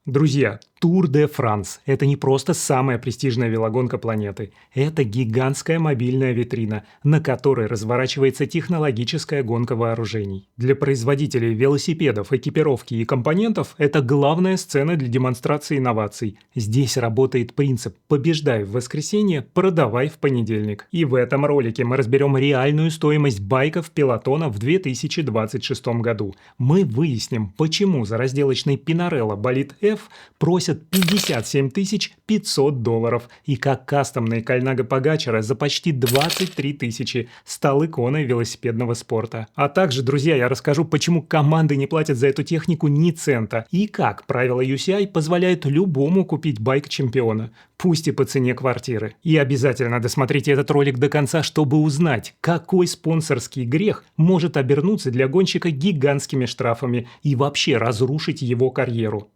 Друзья, Тур де Франс– это не просто самая престижная велогонка планеты. Это гигантская мобильная витрина, на которой разворачивается технологическая гонка вооружений. Для производителей велосипедов, экипировки и компонентов это главная сцена для демонстрации инноваций. Здесь работает принцип «побеждай в воскресенье, продавай в понедельник». И в этом ролике мы разберем реальную стоимость байков пелотона в 2026 году. Мы выясним, почему за разделочный Pinarello Bolide F просят $57 500 и как кастомный Colnago Pogačar за почти 23 000 стал иконой велосипедного спорта. А также, друзья, я расскажу, почему команды не платят за эту технику ни цента и как правила UCI позволяют любому купить байк чемпиона, пусть и по цене квартиры. И обязательно досмотрите этот ролик до конца, чтобы узнать, какой спонсорский грех может обернуться для гонщика гигантскими штрафами и вообще разрушить его карьеру.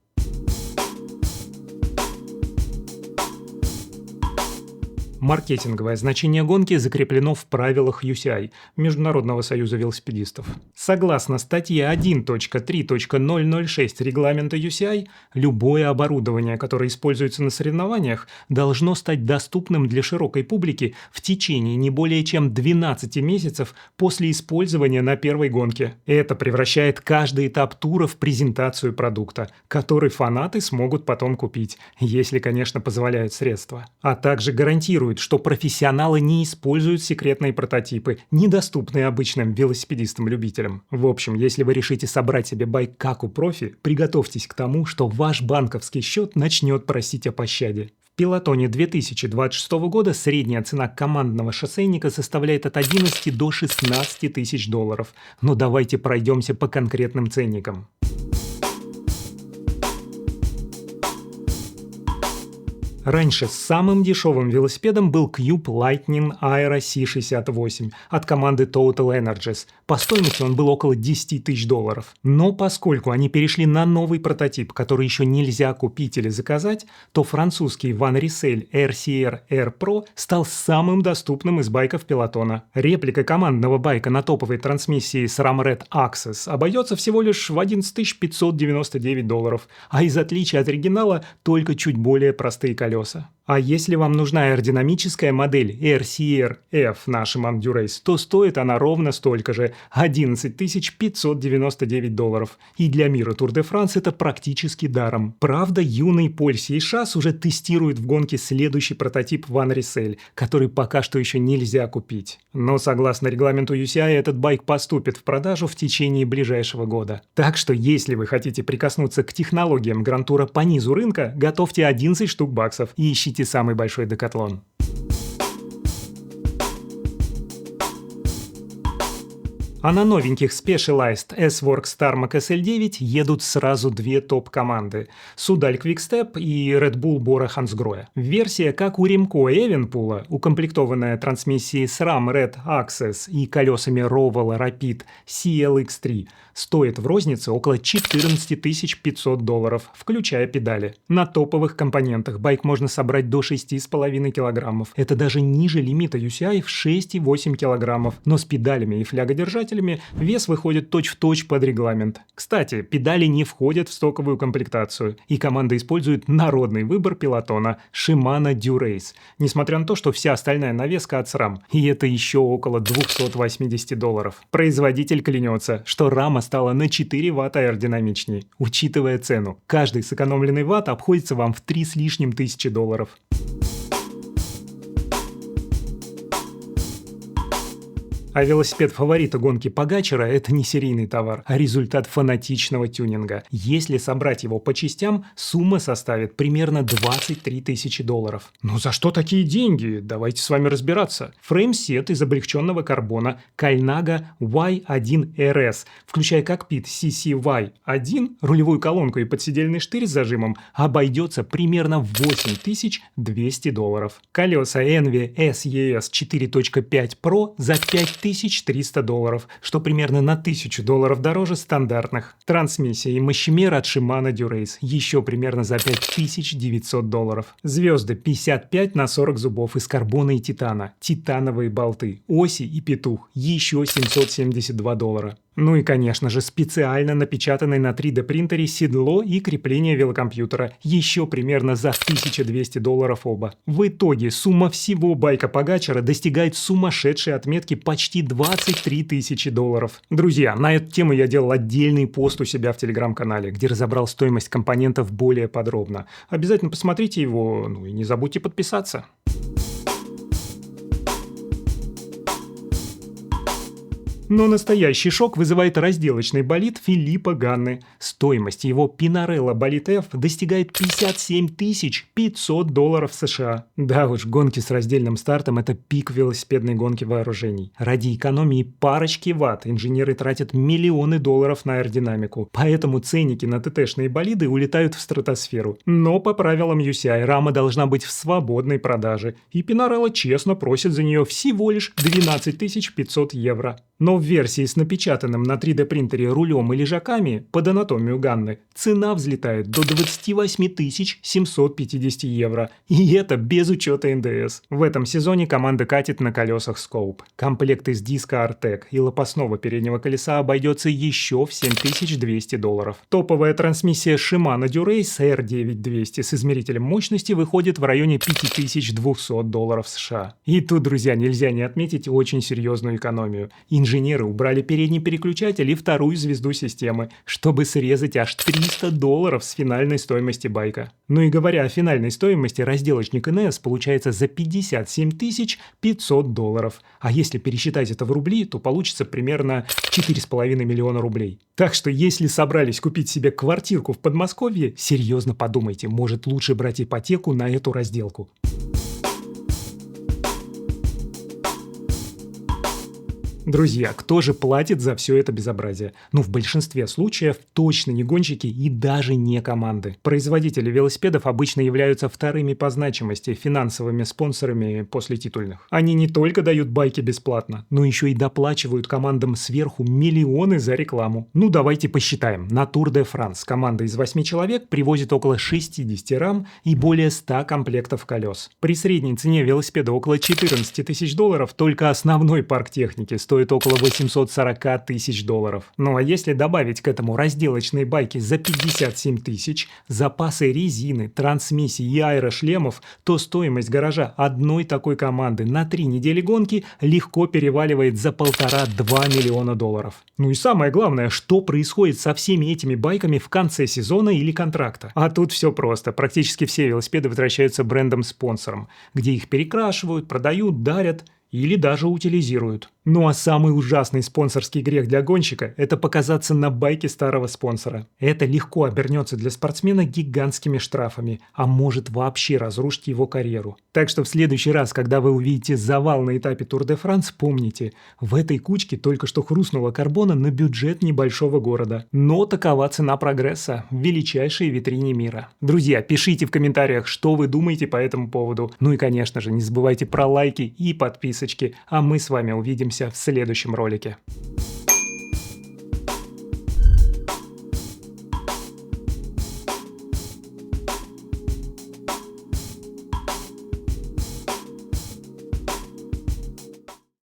Маркетинговое значение гонки закреплено в правилах UCI – Международного союза велосипедистов. Согласно статье 1.3.006 регламента UCI, любое оборудование, которое используется на соревнованиях, должно стать доступным для широкой публики в течение не более чем 12 месяцев после использования на первой гонке. Это превращает каждый этап тура в презентацию продукта, который фанаты смогут потом купить, если, конечно, позволяют средства. А также гарантирует, что профессионалы не используют секретные прототипы, недоступные обычным велосипедистам-любителям. В общем, если вы решите собрать себе байк как у профи, приготовьтесь к тому, что ваш банковский счет начнет просить о пощаде. В пелотоне 2026 года средняя цена командного шоссейника составляет от 11 до 16 тысяч долларов. Но давайте пройдемся по конкретным ценникам. Раньше самым дешевым велосипедом был Cube Lightning Aero C68 от команды Total Energies. По стоимости он был около 10 тысяч долларов. Но поскольку они перешли на новый прототип, который еще нельзя купить или заказать, то французский Van Rysel RCR R Pro стал самым доступным из байков пелотона. Реплика командного байка на топовой трансмиссии SRAM Red Access обойдется всего лишь в 11 599 долларов, а из отличия от оригинала только чуть более простые колеса. А если вам нужна аэродинамическая модель RCR F нашим Endurace, то стоит она ровно столько же – 11 599 долларов. И для мира Тур де Франс это практически даром. Правда, юный Поль Сейшас уже тестирует в гонке следующий прототип Van Rysel, который пока что еще нельзя купить. Но согласно регламенту UCI, этот байк поступит в продажу в течение ближайшего года. Так что, если вы хотите прикоснуться к технологиям Гран-тура по низу рынка, готовьте 11 штук баксов и ищите самый большой декатлон. А на новеньких Specialized S-Works Tarmac SL9 едут сразу две топ-команды – Судаль Quick-Step и Red Bull Bora Hansgrohe. Версия, как у Ремко Эвенпула, укомплектованная трансмиссией SRAM Red Access и колесами Roval Rapid CLX3, стоит в рознице около 14 500 долларов, включая педали. На топовых компонентах байк можно собрать до 6,5 килограммов. Это даже ниже лимита UCI в 6,8 килограммов, но с педалями и флягодержателями вес выходит точь-в-точь под регламент. Кстати, педали не входят в стоковую комплектацию, и команда использует народный выбор пелотона Shimano Dura-Ace, несмотря на то, что вся остальная навеска от SRAM, и это еще около 280 долларов. Производитель клянется, что рама стала на 4 ватта аэродинамичнее. Учитывая цену, каждый сэкономленный ватт обходится вам в 3 с лишним тысячи долларов. А велосипед фаворита гонки Pogačara – это не серийный товар, а результат фанатичного тюнинга. Если собрать его по частям, сумма составит примерно 23 тысячи долларов. Ну за что такие деньги? Давайте с вами разбираться. Фреймсет из облегченного карбона Colnago Y1RS, включая кокпит CCY1, рулевую колонку и подседельный штырь с зажимом, обойдется примерно в 8200 долларов. Колеса Envy SES 4.5 Pro за 5300 долларов, что примерно на 1000 долларов дороже стандартных. Трансмиссия и мощемер от Shimano Dura-Ace еще примерно за 5900 долларов. Звезды 55/40 зубов из карбона и титана, титановые болты, оси и петух еще 772 доллара. Ну и, конечно же, специально напечатанный на 3D принтере седло и крепление велокомпьютера, еще примерно за $1200 оба. В итоге сумма всего байка Погачара достигает сумасшедшей отметки почти $23 000. Друзья, на эту тему я делал отдельный пост у себя в телеграм-канале, где разобрал стоимость компонентов более подробно. Обязательно посмотрите его, ну и не забудьте подписаться. Но настоящий шок вызывает разделочный болид Филиппа Ганны. Стоимость его Pinarello Bolide F достигает $57 500 США. Да уж, гонки с раздельным стартом – это пик велосипедной гонки вооружений. Ради экономии парочки ватт инженеры тратят миллионы долларов на аэродинамику, поэтому ценники на ТТ-шные болиды улетают в стратосферу. Но по правилам UCI рама должна быть в свободной продаже, и Pinarello честно просит за нее всего лишь 12 500 евро. Но в версии с напечатанным на 3D принтере рулем и лежаками под анатомию Ганны цена взлетает до 28 750 евро. И это без учета НДС. В этом сезоне команда катит на колесах Scope. Комплект из диска Artec и лопастного переднего колеса обойдется еще в $7200. Топовая трансмиссия Shimano Dura-Ace R9200 с измерителем мощности выходит в районе $5200 США. И тут, друзья, нельзя не отметить очень серьезную экономию. Инженеры убрали передний переключатель и вторую звезду системы, чтобы срезать аж $300 с финальной стоимости байка. Ну и говоря о финальной стоимости, разделочник НС получается за $57 500. А если пересчитать это в рубли, то получится примерно 4,5 миллиона рублей. Так что если собрались купить себе квартирку в Подмосковье, серьезно подумайте, может лучше брать ипотеку на эту разделку. Друзья, кто же платит за все это безобразие? Ну, в большинстве случаев точно не гонщики и даже не команды. Производители велосипедов обычно являются вторыми по значимости финансовыми спонсорами после титульных. Они не только дают байки бесплатно, но еще и доплачивают командам сверху миллионы за рекламу. Ну, давайте посчитаем. На Tour de France команда из 8 человек привозит около 60 рам и более 100 комплектов колес. При средней цене велосипеда около $14 000 только основной парк техники стоит около $840 000. Ну а если добавить к этому разделочные байки за 57 тысяч, запасы резины, трансмиссий и аэрошлемов, то стоимость гаража одной такой команды на 3 недели гонки легко переваливает за $1,5–2 миллиона. Ну и самое главное, что происходит со всеми этими байками в конце сезона или контракта? А тут все просто. Практически все велосипеды возвращаются брендом-спонсором, где их перекрашивают, продают, дарят или даже утилизируют. Ну а самый ужасный спонсорский грех для гонщика – это показаться на байке старого спонсора. Это легко обернется для спортсмена гигантскими штрафами, а может вообще разрушить его карьеру. Так что в следующий раз, когда вы увидите завал на этапе Тур де Франс, помните, в этой кучке только что хрустнула карбона на бюджет небольшого города. Но такова цена прогресса в величайшей витрине мира. Друзья, пишите в комментариях, что вы думаете по этому поводу. Ну и, конечно же, не забывайте про лайки и подписочки, а мы с вами увидимся в следующем ролике.